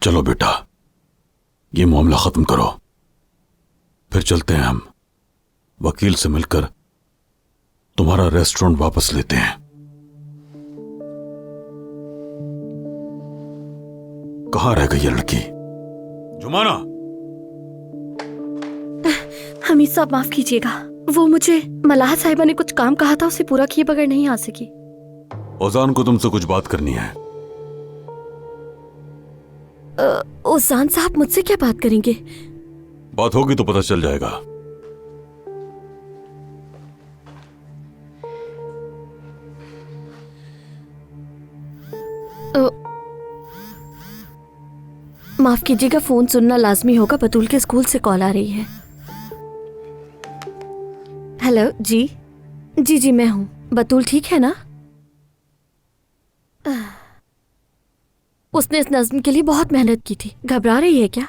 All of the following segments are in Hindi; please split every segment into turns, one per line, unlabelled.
चलो बेटा, ये मामला खत्म करो, फिर चलते हैं हम। वकील से मिलकर तुम्हारा रेस्टोरेंट वापस लेते हैं। कहां रह गई ये लड़की? जुमाना!
हमीद साहब माफ कीजिएगा, वो मुझे मलाह साहिबा ने कुछ काम कहा था, उसे पूरा किए बगैर नहीं आ सकी।
ओजान को तुमसे कुछ बात करनी है।
ओजान साहब मुझसे क्या बात करेंगे?
बात होगी तो पता चल जाएगा।
माफ कीजिएगा, फोन सुनना लाजमी होगा, बतूल के स्कूल से कॉल आ रही है। हेलो जी। जी जी मैं हूँ। बतूल ठीक है ना? उसने इस नज्म के लिए बहुत मेहनत की थी। घबरा रही है क्या?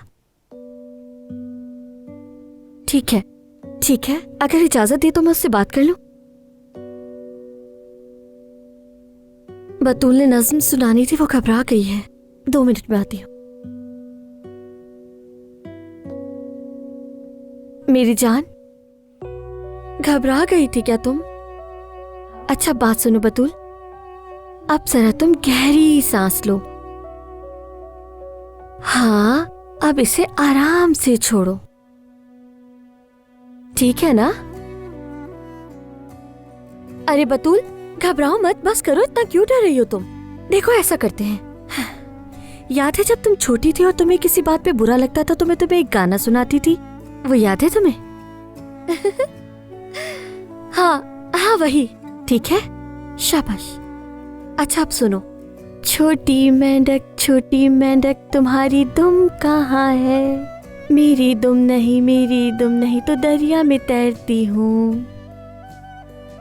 ठीक है ठीक है, अगर इजाजत दी तो मैं उससे बात कर लूं। बतूल ने नज्म सुनानी थी, वो घबरा गई है। 2 मिनट में आती हूँ। मेरी जान, घबरा गई थी क्या तुम? अच्छा बात सुनो बतूल, अब जरा तुम गहरी सांस लो। हाँ, अब इसे आराम से छोड़ो, ठीक है ना? अरे बतूल घबराओ मत, बस करो, इतना क्यों डर रही हो तुम? देखो ऐसा करते हैं, याद है जब तुम छोटी थी और तुम्हें किसी बात पे बुरा लगता था तो मैं तुम्हें एक गाना सुनाती थी, वो याद है तुम्हें? हाँ हाँ वही, ठीक है, शाबाश। अच्छा अब सुनो। छोटी मेंढक तुम्हारी दुम कहाँ है? मेरी दुम नहीं तो दरिया में तैरती हूँ।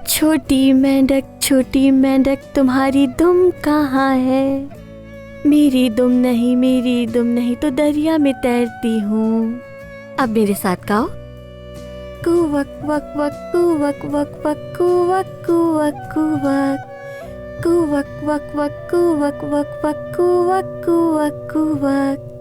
छोटी मेंढक तुम्हारी दुम कहाँ है? मेरी दुम नहीं तो दरिया में तैरती हूँ। अब मेरे साथ गाओ। कुवक वक वक कुवक वक वक कुवक कुवक कुवक कुवक वक वक कुवक वक वक कुवक कुवक कुवक।